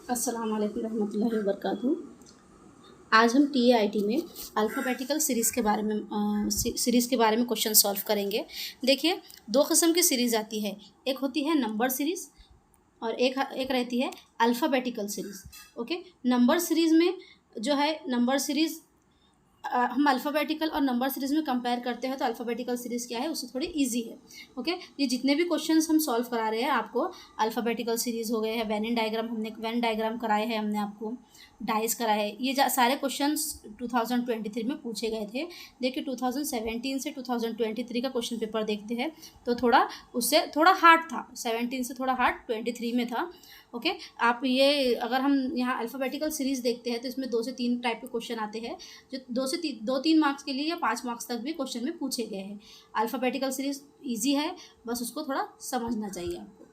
अस्सलाम वालेकुम रहमतुल्लाहि व बरकातहू। आज हम टीएआईटी में अल्फ़ाबेटिकल सीरीज़ के बारे में क्वेश्चन सॉल्व करेंगे। देखिए, दो किस्म की सीरीज़ आती है। एक होती है नंबर सीरीज़ और एक रहती है alphabetical series. Okay, number series में जो है नंबर सीरीज़ हम अल्फ़ाबेटिकल और नंबर सीरीज़ में कंपेयर करते हैं तो अल्फ़ाबेटिकल सीरीज़ क्या है, उससे थोड़ी इजी है। ओके, ये जितने भी क्वेश्चंस हम सॉल्व करा रहे हैं आपको, अल्फ़ाबेटिकल सीरीज़ हो गए हैं, वेन डायग्राम कराए हैं हमने आपको, डाइस कराए हैं, ये सारे क्वेश्चंस 2023 में पूछे गए थे। देखिए 2017 से 2023 का क्वेश्चन पेपर देखते हैं तो उससे थोड़ा हार्ड था, 17 से थोड़ा हार्ड 23 में था। ओके, आप ये अगर हम यहाँ अल्फ़ाबेटिकल सीरीज़ देखते हैं तो इसमें 2 से 3 टाइप के क्वेश्चन आते हैं जो 2-3 मार्क्स के लिए या 5 मार्क्स तक भी क्वेश्चन में पूछे गए हैं। अल्फ़ाबेटिकल सीरीज़ ईजी है, बस उसको थोड़ा समझना चाहिए आपको।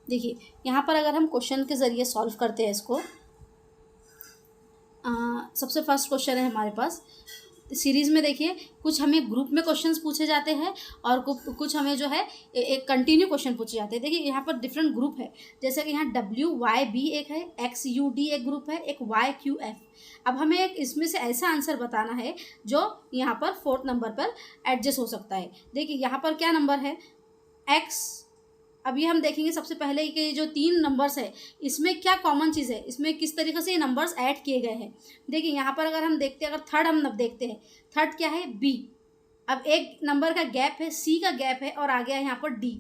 देखिए, यहाँ पर अगर हम क्वेश्चन के ज़रिए सॉल्व करते हैं इसको, सबसे फर्स्ट क्वेश्चन है हमारे पास सीरीज़ में। देखिए, कुछ हमें ग्रुप में क्वेश्चंस पूछे जाते हैं और कुछ हमें जो है एक कंटिन्यू क्वेश्चन पूछे जाते हैं। देखिए यहाँ पर डिफरेंट ग्रुप है, जैसे कि यहाँ WYB एक है, XUD एक ग्रुप है, एक YQF। अब हमें एक इसमें से ऐसा आंसर बताना है जो यहाँ पर 4th नंबर पर एडजस्ट हो सकता है। देखिए यहाँ पर क्या नंबर है, X। अभी हम देखेंगे सबसे पहले कि जो 3 नंबर्स है इसमें क्या कॉमन चीज़ है, इसमें किस तरीके से ये नंबर्स ऐड किए गए हैं। देखिए यहाँ पर अगर हम देखते हैं, अगर थर्ड हम देखते हैं, थर्ड क्या है, B। अब एक नंबर का गैप है, C का गैप है और आ गया है यहाँ पर D।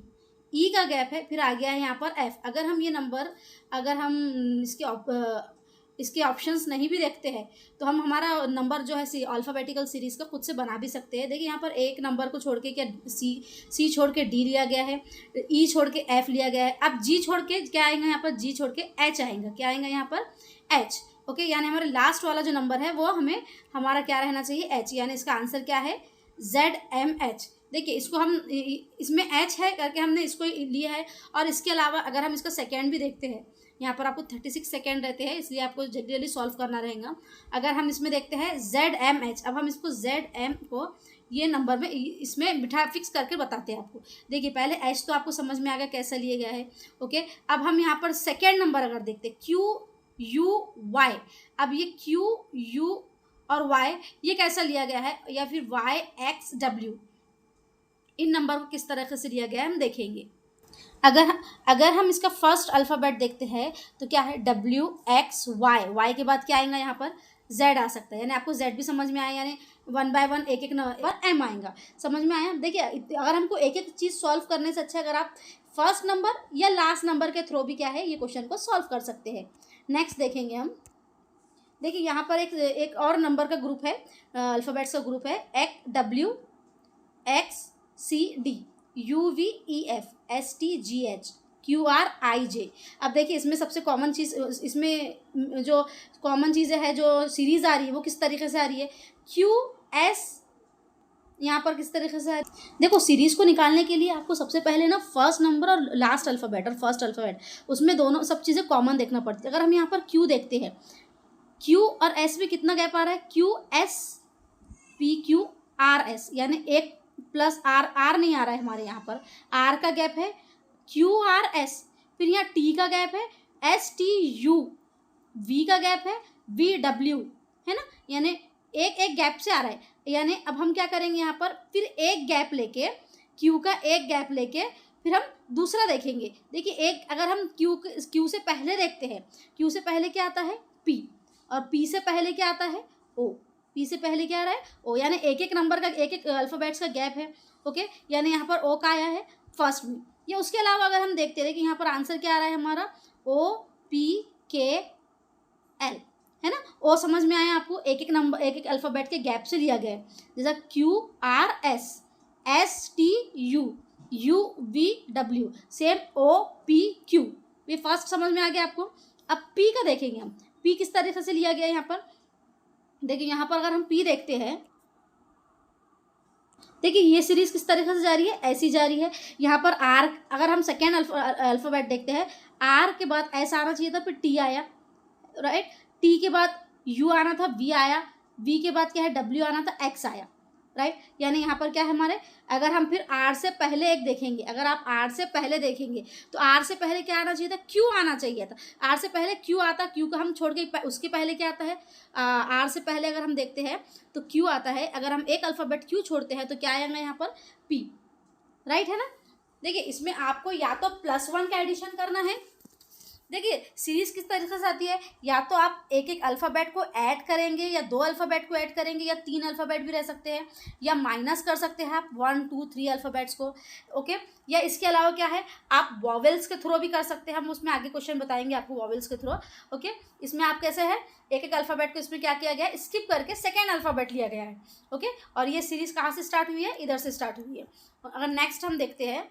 E का गैप है, फिर आ गया है यहाँ पर F। अगर हम इसके ऑप्शंस नहीं भी देखते हैं तो हम हमारा नंबर जो है अल्फ़ाबेटिकल सीरीज़ का खुद से बना भी सकते हैं। देखिए यहाँ पर एक नंबर को छोड़ के क्या सी छोड़ के D लिया गया है, E छोड़ के F लिया गया है। अब G छोड़ के क्या आएगा यहाँ पर, G छोड़ के H आएगा। क्या आएगा यहाँ पर, H। ओके, यानी हमारे लास्ट वाला जो नंबर है वो हमारा क्या रहना चाहिए, H। यानी इसका आंसर क्या है, ZMH। देखिए इसको हम इसमें H है करके हमने इसको लिया है। और इसके अलावा अगर हम इसका सेकेंड भी देखते हैं, यहाँ पर आपको 36 सेकेंड रहते हैं, इसलिए आपको जल्दी सॉल्व करना रहेगा। अगर हम इसमें देखते हैं ZMH, अब हम इसको ZM को ये नंबर में इसमें बिठा फिक्स करके बताते हैं आपको। देखिए पहले H तो आपको समझ में आ गया कैसा लिया गया है। ओके, अब हम यहाँ पर सेकेंड नंबर अगर देखते हैं QUY। अब ये QU और Y ये कैसा लिया गया है, या फिर YXW, इन नंबर को किस तरह से लिया गया है हम देखेंगे। अगर हम इसका फर्स्ट अल्फ़ाबेट देखते हैं तो क्या है, WXY। Y के बाद क्या आएगा यहाँ पर, Z आ सकता है। यानी आपको Z भी समझ में आया, यानी 1 बाय 1 एक नंबर M आएगा। समझ में आया। देखिए अगर हमको एक एक चीज़ सॉल्व करने से अच्छा अगर आप फर्स्ट नंबर या लास्ट नंबर के थ्रू भी क्या है ये क्वेश्चन को सॉल्व कर सकते हैं। नेक्स्ट देखेंगे हम। देखिए यहाँ पर एक और नंबर का ग्रुप है, अल्फ़ाबेट्स का ग्रुप है, WXCD UVEF STGH QRIJ। अब देखिए इसमें सबसे कॉमन चीज़, इसमें जो कॉमन चीज़ें हैं जो सीरीज़ आ रही है वो किस तरीके से आ रही है, QS यहाँ पर किस तरीके से आ रही है। देखो सीरीज़ को निकालने के लिए आपको सबसे पहले ना फर्स्ट नंबर और लास्ट अल्फ़ाबेट और फर्स्ट अल्फ़ाबेट, उसमें दोनों सब चीज़ें कॉमन देखना पड़ती है। अगर हम यहाँ पर Q देखते हैं, Q और S में कितना गैप आ रहा है, QSPQRS, यानी एक प्लस R नहीं आ रहा है हमारे यहाँ पर, R का गैप है, QRS। फिर यहाँ T का गैप है, STU। V का गैप है, VW, है ना। यानी एक गैप से आ रहा है। यानी अब हम क्या करेंगे यहाँ पर, फिर एक गैप लेके, Q का एक गैप लेके फिर हम दूसरा देखेंगे। देखिए एक अगर हम Q से पहले देखते हैं, Q से पहले क्या आता है, P, और P से पहले क्या आता है, O। P से पहले क्या आ रहा है, O। यानी एक एक नंबर का एक एक अल्फ़ाबेट्स का गैप है। ओके, यानी यहाँ पर O का आया है फर्स्ट में। या उसके अलावा अगर हम देखते हैं कि यहाँ पर आंसर क्या आ रहा है हमारा, OPKL, है ना। O समझ में आया आपको, एक एक नंबर एक एक अल्फ़ाबेट के गैप से लिया गया है। जैसा QRS STU UVW, same OPQ। ये फर्स्ट समझ में आ गया आपको। अब P का देखेंगे हम, P किस तरीके से लिया गया है यहाँ पर। देखिए यहाँ पर अगर हम P देखते हैं, देखिए ये सीरीज़ किस तरीके से जा रही है, ऐसी जा रही है। यहाँ पर R, अगर हम सेकेंड अल्फ़ाबेट देखते हैं, R के बाद S आना चाहिए था, फिर T आया, राइट। T के बाद U आना था, V आया, V के बाद क्या है, W आना था, X आया। राइट। यानी यहाँ पर क्या है हमारे, अगर हम फिर आर से पहले एक देखेंगे, अगर आप आर से पहले देखेंगे तो आर से पहले क्या आना चाहिए था, क्यू आना चाहिए था। आर से पहले क्यू आता, क्यू का हम छोड़ के उसके पहले क्या आता है, आर से पहले अगर हम देखते हैं तो क्यू आता है। अगर हम एक अल्फ़ाबेट क्यू छोड़ते हैं तो क्या आएगा यहाँ पर, पी, राइट है ना। देखिए इसमें आपको या तो +1 का एडिशन करना है। देखिए सीरीज किस तरीके से आती है, या तो आप एक एक अल्फ़ाबेट को ऐड करेंगे, या 2 अल्फ़ाबेट को ऐड करेंगे, या 3 अल्फ़ाबेट भी रह सकते हैं, या माइनस कर सकते हैं आप 1 2 3 अल्फ़ाबेट्स को, ओके। या इसके अलावा क्या है, आप वॉवेल्स के थ्रू भी कर सकते हैं, हम उसमें आगे क्वेश्चन बताएंगे आपको वॉवेल्स के थ्रू, ओके। इसमें आप कैसे है, एक एक अल्फ़ाबेट को इसमें क्या किया गया है, स्किप करके सेकेंड अल्फ़ाबेट लिया गया है, ओके। और ये सीरीज़ कहाँ से स्टार्ट हुई है, इधर से स्टार्ट हुई है। अगर नेक्स्ट हम देखते हैं,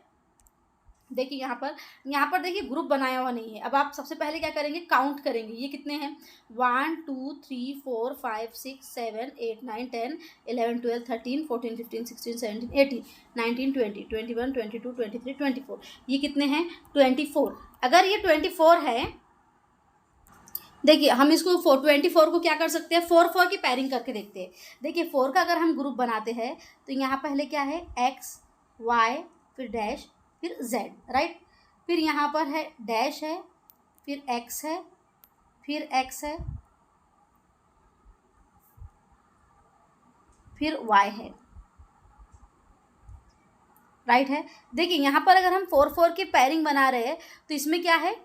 देखिए यहाँ पर देखिए ग्रुप बनाया हुआ नहीं है। अब आप सबसे पहले क्या करेंगे, काउंट करेंगे ये कितने हैं, 1 2 3 4 5 6 7 8 9 10 11 12 13 14 15 16 17 18 19 20 21 22 23 24, ये कितने हैं, 24। अगर ये 24 है, देखिए हम इसको 24 को क्या कर सकते हैं, 4 4 की पैरिंग करके देखते हैं। देखिए 4 का अगर हम ग्रुप बनाते हैं तो यहाँ पहले क्या है, एक्स वाई फिर डैश फिर जेड, राइट। फिर यहाँ पर है डैश है, फिर एक्स है, फिर एक्स है, फिर वाई है, राइट है। देखिए यहाँ पर अगर हम 4 4 की पैरिंग बना रहे हैं तो इसमें क्या है,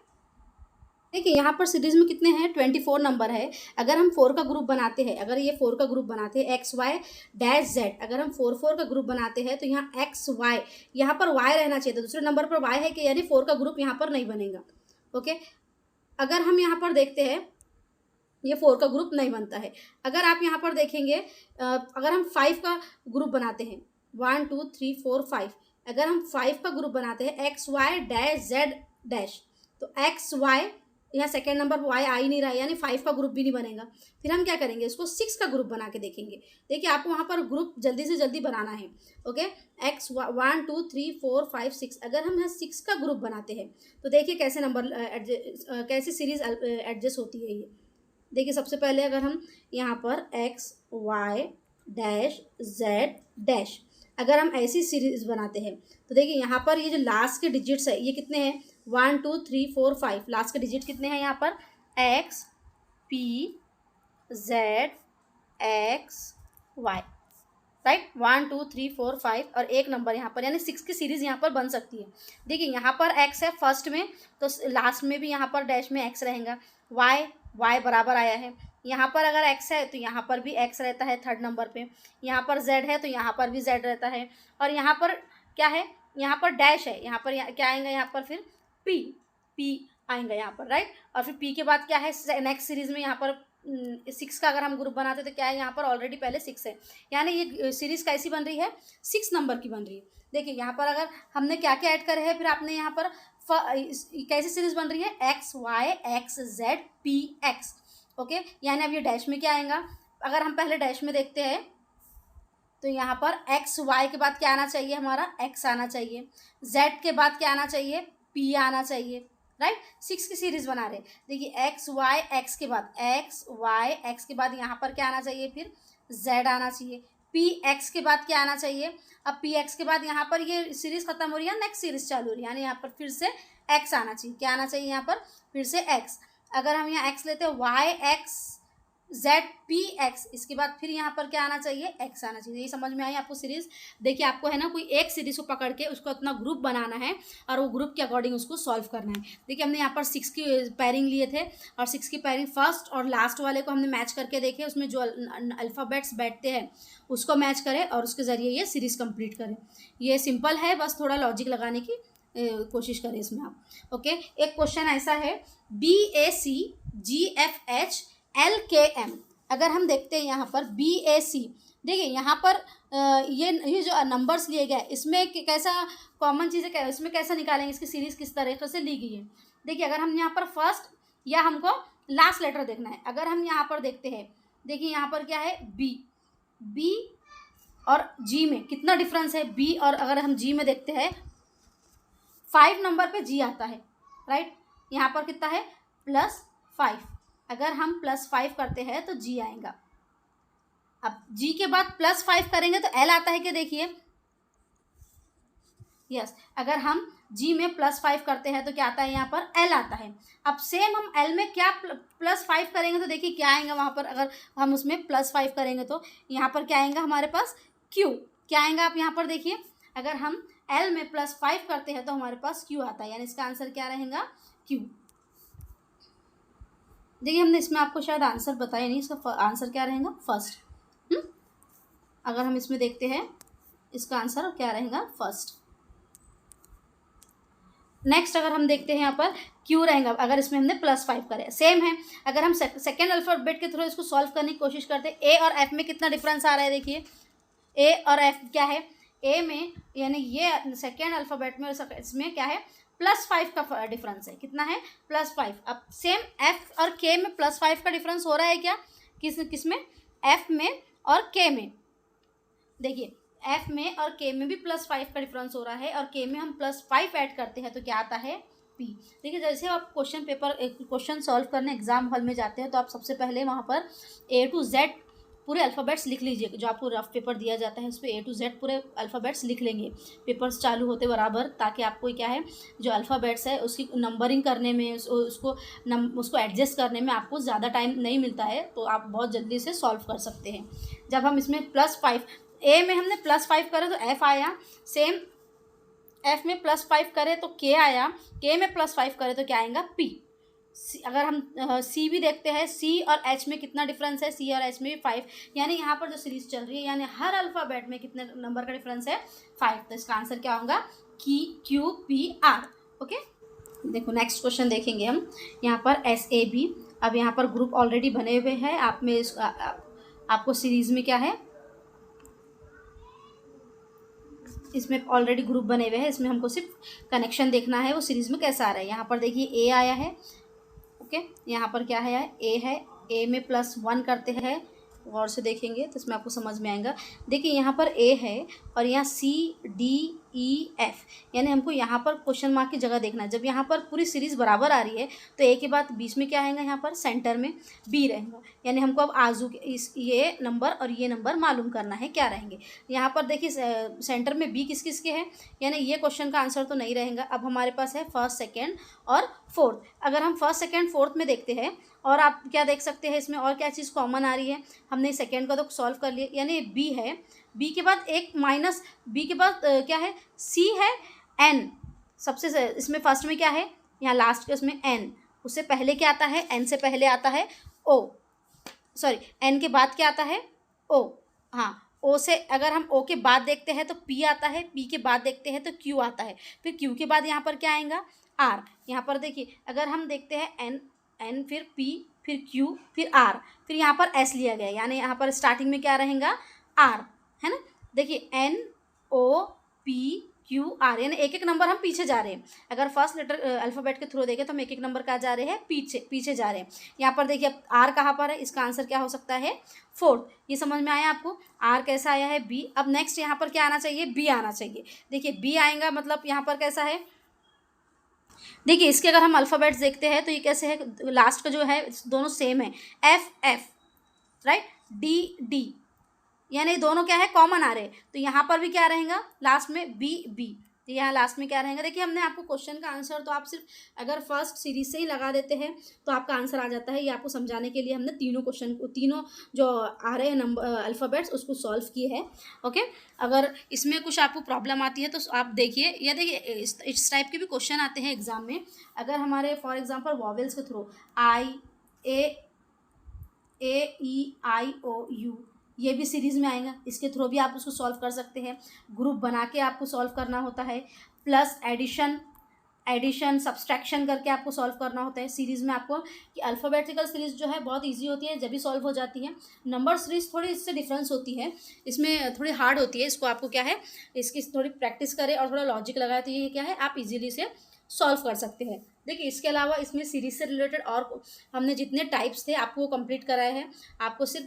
देखिए यहाँ पर सीरीज में कितने हैं, 24 नंबर है। अगर हम 4 का ग्रुप बनाते हैं, अगर ये 4 का ग्रुप बनाते हैं, एक्स वाई डैश जेड, अगर हम 4 4 का ग्रुप बनाते हैं तो यहाँ एक्स वाई, यहाँ पर वाई रहना चाहिए था, दूसरे नंबर पर वाई है कि, यानी 4 का ग्रुप यहाँ पर नहीं बनेगा, ओके। अगर हम यहाँ पर देखते हैं, ये 4 का ग्रुप नहीं बनता है। अगर आप यहाँ पर देखेंगे, अगर हम 5 का ग्रुप बनाते हैं, 1 2 3 4 5, अगर हम 5 का ग्रुप बनाते हैं, X Y dash Z dash, तो एक्स वाई, यहाँ सेकेंड नंबर पर वाई आ ही नहीं रहा है, यानी 5 का ग्रुप भी नहीं बनेगा। फिर हम क्या करेंगे, इसको 6 का ग्रुप बना के देखेंगे। देखिए आपको वहाँ पर ग्रुप जल्दी से जल्दी बनाना है, ओके। एक्स 1 2 3 4 5 6, अगर हम यहाँ 6 का ग्रुप बनाते हैं तो देखिए कैसे नंबर कैसे सीरीज एडजस्ट होती है ये। देखिए सबसे पहले अगर हम यहाँ पर X Y dash Z dash, अगर हम ऐसी सीरीज बनाते हैं तो देखिए यहाँ पर ये जो लास्ट के डिजिट्स है ये कितने हैं, 1 2 3 4 5, लास्ट के डिजिट कितने हैं यहाँ पर, X P Z X Y, right. 1 2 3 4 5 और एक नंबर यहाँ पर, यानी 6 की सीरीज़ यहाँ पर बन सकती है। देखिए यहाँ पर एक्स है फर्स्ट में, तो लास्ट में भी यहाँ पर डैश में एक्स रहेगा, वाई बराबर आया है। यहाँ पर अगर एक्स है तो यहाँ पर भी एक्स रहता है थर्ड नंबर पे, यहाँ पर जेड है तो यहाँ पर भी जेड रहता है, और यहाँ पर क्या है, यहाँ पर डैश है, यहाँ पर क्या आएगा, यहाँ पर फिर पी आएंगे यहाँ पर, राइट। और फिर पी के बाद क्या है, नेक्स्ट सीरीज़ में यहाँ पर 6 का अगर हम ग्रुप बनाते तो क्या है, यहाँ पर ऑलरेडी पहले 6 है, यानी ये सीरीज़ कैसी बन रही है, 6 नंबर की बन रही है। देखिए यहाँ पर अगर हमने क्या क्या ऐड करे हैं, फिर आपने यहाँ पर कैसी सीरीज़ बन रही है, X Y X Z P X, okay. यानी अब ये डैश में क्या आएगा, अगर हम पहले डैश में देखते हैं तो यहाँ पर एक्स वाई के बाद क्या आना चाहिए, हमारा एक्स आना चाहिए, जेड के बाद क्या आना चाहिए, पी आना चाहिए, राइट। 6 की सीरीज बना रहे, देखिए एक्स वाई एक्स के बाद एक्स वाई एक्स के बाद यहाँ पर क्या आना चाहिए, फिर जेड आना चाहिए, पी एक्स के बाद क्या आना चाहिए, अब पी एक्स के बाद यहाँ पर ये सीरीज खत्म हो रही है, नेक्स्ट सीरीज चालू हो रही है, यानी यहाँ पर फिर से एक्स आना चाहिए, क्या आना चाहिए यहाँ पर, फिर से एक्स। अगर हम यहाँ एक्स लेते हैं, Y X Z P X, इसके बाद फिर यहाँ पर क्या आना चाहिए, एक्स आना चाहिए। ये समझ में आई आपको सीरीज। देखिए आपको है ना, कोई एक सीरीज को पकड़ के उसको अपना ग्रुप बनाना है और वो ग्रुप के अकॉर्डिंग उसको सॉल्व करना है। देखिए हमने यहाँ पर 6 की पैरिंग लिए थे और 6 की पैरिंग फर्स्ट और लास्ट वाले को हमने मैच करके देखे, उसमें जो अल्फ़ाबेट्स बैठते हैं उसको मैच करें और उसके ज़रिए ये सीरीज़ कंप्लीट करें। ये सिंपल है, बस थोड़ा लॉजिक लगाने की कोशिश करें इसमें आप, ओके। एक क्वेश्चन ऐसा है, BAC GFH अगर हम देखते हैं यहाँ पर BAC, देखिए यहाँ पर ये जो नंबर्स लिए गए इसमें कैसा कॉमन चीज़ें, इसमें कैसा निकालेंगे, इसकी सीरीज़ किस तरीके से ली गई है। देखिए अगर हम यहाँ पर फर्स्ट या हमको लास्ट लेटर देखना है, अगर हम यहाँ पर देखते हैं, देखिए यहाँ पर क्या है, बी और जी में कितना डिफरेंस है, बी और अगर हम जी में देखते हैं 5 नंबर पे जी आता है, राइट। यहाँ पर कितना है, +5, अगर हम +5 करते हैं तो जी आएगा, अब जी के बाद +5 करेंगे तो एल आता है क्या, देखिए यस, अगर हम जी में +5 करते हैं तो क्या आता है, यहाँ पर एल आता है। अब सेम हम एल में क्या +5 करेंगे तो देखिए क्या आएगा वहाँ पर, अगर हम उसमें +5 करेंगे तो यहाँ पर क्या आएगा हमारे पास, क्यू। क्या आएगा आप यहाँ पर देखिए, अगर हम एल में +5 करते हैं तो हमारे पास क्यू आता है, यानी इसका आंसर क्या रहेगा, क्यू। देखिए हमने इसमें आपको शायद आंसर बताया नहीं, इसका आंसर क्या रहेगा, फर्स्ट। अगर हम इसमें देखते हैं इसका आंसर क्या रहेगा, फर्स्ट। नेक्स्ट अगर हम देखते हैं यहाँ पर क्यू रहेगा, अगर इसमें हमने +5 करे, सेम है। अगर हम सेकेंड अल्फाबेट के थ्रू इसको सॉल्व करने की कोशिश करते हैं, ए और एफ में कितना डिफरेंस आ रहा है, देखिए ए और एफ क्या है, ए में यानी ये सेकेंड अल्फाबेट में इसमें क्या है, +5 का डिफरेंस है, कितना है, +5। अब सेम एफ और के में +5 का डिफरेंस हो रहा है क्या, किस में, एफ में और के में। देखिए एफ में और के में भी +5 का डिफरेंस हो रहा है, और के में हम +5 ऐड करते हैं तो क्या आता है, पी। देखिए जैसे आप क्वेश्चन सॉल्व करने एग्जाम हॉल में जाते हैं तो आप सबसे पहले वहाँ पर A to Z पूरे अल्फ़ाबेट्स लिख लीजिए, जो आपको रफ पेपर दिया जाता है उस पर A to Z पूरे अल्फ़ाबेट्स लिख लेंगे पेपर्स चालू होते बराबर, ताकि आपको क्या है जो अल्फ़ाबेट्स है उसकी नंबरिंग करने में, उसको एडजस्ट करने में आपको ज़्यादा टाइम नहीं मिलता है, तो आप बहुत जल्दी से सॉल्व कर सकते हैं। जब हम इसमें +5, ए में हमने +5 करे तो एफ आया, सेम एफ में +5 करे तो के आया, के में +5 करे तो क्या आएगा, पी। अगर हम सी भी देखते हैं, सी और एच में कितना डिफरेंस है, सी और एच में भी 5, यानी यहाँ पर जो सीरीज चल रही है यानी हर अल्फ़ाबेट में कितने नंबर का डिफरेंस है, 5। तो इसका आंसर क्या होगा, क्यू पी आर। ओके, देखो नेक्स्ट क्वेश्चन देखेंगे हम, यहाँ पर SAB। अब यहाँ पर ग्रुप ऑलरेडी बने हुए हैं, आपको सीरीज में क्या है, इसमें ऑलरेडी ग्रुप बने हुए हैं, इसमें हमको सिर्फ कनेक्शन देखना है वो सीरीज़ में कैसा आ रहा है। यहाँ पर देखिए ए आया है, ओके, यहाँ पर क्या है, ए है, ए में +1 करते हैं, गौर से देखेंगे तो इसमें आपको समझ में आएगा। देखिए यहाँ पर ए है और यहाँ CDEF, यानी हमको यहाँ पर क्वेश्चन मार्क की जगह देखना है। जब यहाँ पर पूरी सीरीज़ बराबर आ रही है तो ए के बाद बीच में क्या आएगा, यहाँ पर सेंटर में बी रहेगा, यानी हमको अब आजू के ये नंबर और ये नंबर मालूम करना है क्या रहेंगे। यहाँ पर देखिए सेंटर में बी किस किस के हैं, यानी ये क्वेश्चन का आंसर तो नहीं रहेगा। अब हमारे पास है फर्स्ट, सेकेंड और फोर्थ। अगर हम फर्स्ट, सेकेंड, फोर्थ में देखते हैं, और आप क्या देख सकते हैं इसमें और क्या चीज़ कॉमन आ रही है, हमने सेकेंड का तो सॉल्व कर लिया, यानी बी है, बी के बाद एक माइनस, बी के बाद क्या है, सी है, एन सबसे इसमें फर्स्ट में क्या है, यहाँ लास्ट के उसमें एन, उससे पहले क्या आता है, एन से पहले आता है ओ, सॉरी एन के बाद क्या आता है, ओ। हाँ, ओ से अगर हम ओ के बाद देखते हैं तो पी आता है, पी के बाद देखते हैं तो क्यू आता है, फिर क्यू के बाद यहाँ पर क्या आएगा, आर। यहाँ पर देखिए अगर हम देखते हैं एन फिर पी फिर क्यू फिर आर, फिर यहाँ पर एस लिया गया, यानी यहाँ पर स्टार्टिंग में क्या रहेगा, आर, है ना। देखिए NOPQR, यानी एक एक नंबर हम पीछे जा रहे हैं। अगर फर्स्ट लेटर अल्फ़ाबेट के थ्रू देखें तो हम एक एक नंबर कहाँ जा रहे हैं, पीछे जा रहे हैं। यहाँ पर देखिए अब आर कहाँ पर है, इसका आंसर क्या हो सकता है, फोर्थ। ये समझ में आया आपको, आर कैसा आया है, बी। अब नेक्स्ट यहाँ पर क्या आना चाहिए, बी आना चाहिए। देखिए बी आएगा, मतलब यहाँ पर कैसा है, देखिए इसके अगर हम अल्फ़ाबेट्स देखते हैं तो ये कैसे है, लास्ट का जो है दोनों सेम है, एफ, राइट, डी, यानी दोनों क्या है, कॉमन आ रहे हैं। तो यहाँ पर भी क्या रहेगा, लास्ट में बी, तो यहाँ लास्ट में क्या रहेगा। देखिए हमने आपको क्वेश्चन का आंसर तो आप सिर्फ अगर फर्स्ट सीरीज से ही लगा देते हैं तो आपका आंसर आ जाता है। ये आपको समझाने के लिए हमने तीनों जो आ रहे हैं नंबर अल्फ़ाबेट्स उसको सॉल्व किए हैं। ओके, अगर इसमें कुछ आपको प्रॉब्लम आती है तो आप देखिए, या देखिए इस टाइप के भी क्वेश्चन आते हैं एग्जाम में। अगर हमारे फॉर एग्जाम्पल वॉवेल्स के through A E I O U ये भी सीरीज़ में आएगा, इसके थ्रू भी आप उसको सॉल्व कर सकते हैं। ग्रुप बना के आपको सॉल्व करना होता है, प्लस एडिशन सब्सट्रैक्शन करके आपको सॉल्व करना होता है सीरीज़ में। आपको कि अल्फ़ाबेटिकल सीरीज़ जो है बहुत इजी होती है, जब भी सॉल्व हो जाती है। नंबर सीरीज़ थोड़ी इससे डिफरेंस होती है, इसमें थोड़ी हार्ड होती है। इसको आपको क्या है, इसकी थोड़ी प्रैक्टिस करें और थोड़ा लॉजिक लगाए तो ये क्या है, आप इजीली से सॉल्व कर सकते हैं। देखिए इसके अलावा इसमें सीरीज से रिलेटेड और हमने जितने टाइप्स थे आपको वो कंप्लीट कराए हैं। आपको सिर्फ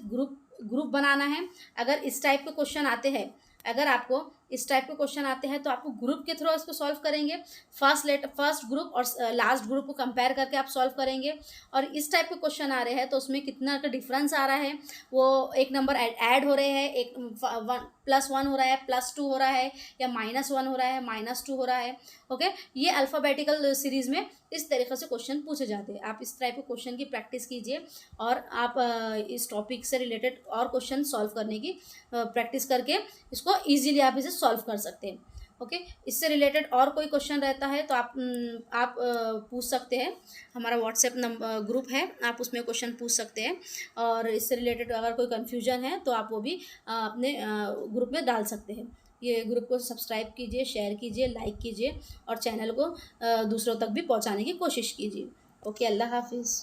ग्रुप बनाना है। अगर इस टाइप के क्वेश्चन आते हैं, अगर आपको इस टाइप के क्वेश्चन आते हैं तो आपको ग्रुप के थ्रू इसको सॉल्व करेंगे, फर्स्ट ग्रुप और लास्ट ग्रुप को कंपेयर करके आप सॉल्व करेंगे। और इस टाइप के क्वेश्चन आ रहे हैं तो उसमें कितना का डिफरेंस आ रहा है, वो एक नंबर ऐड हो रहे हैं, एक +1 हो रहा है, +2 हो रहा है, या -1 हो रहा है, -2 हो रहा है। ओके, ये अल्फ़ाबेटिकल सीरीज़ में इस तरीक़े से क्वेश्चन पूछे जाते हैं। आप इस टाइप के क्वेश्चन की प्रैक्टिस कीजिए और आप इस टॉपिक से रिलेटेड और क्वेश्चन सॉल्व करने की प्रैक्टिस करके इसको ईजिली आप इसे सॉल्व कर सकते हैं। ओके, इससे रिलेटेड और कोई क्वेश्चन रहता है तो आप पूछ सकते हैं। हमारा व्हाट्सएप नंबर ग्रुप है, आप उसमें क्वेश्चन पूछ सकते हैं। और इससे रिलेटेड अगर कोई कन्फ्यूजन है तो आप वो भी अपने ग्रुप में डाल सकते हैं। ये ग्रुप को सब्सक्राइब कीजिए, शेयर कीजिए, लाइक कीजिए और चैनल को दूसरों तक भी पहुंचाने की कोशिश कीजिए। ओके, अल्लाह हाफिज़।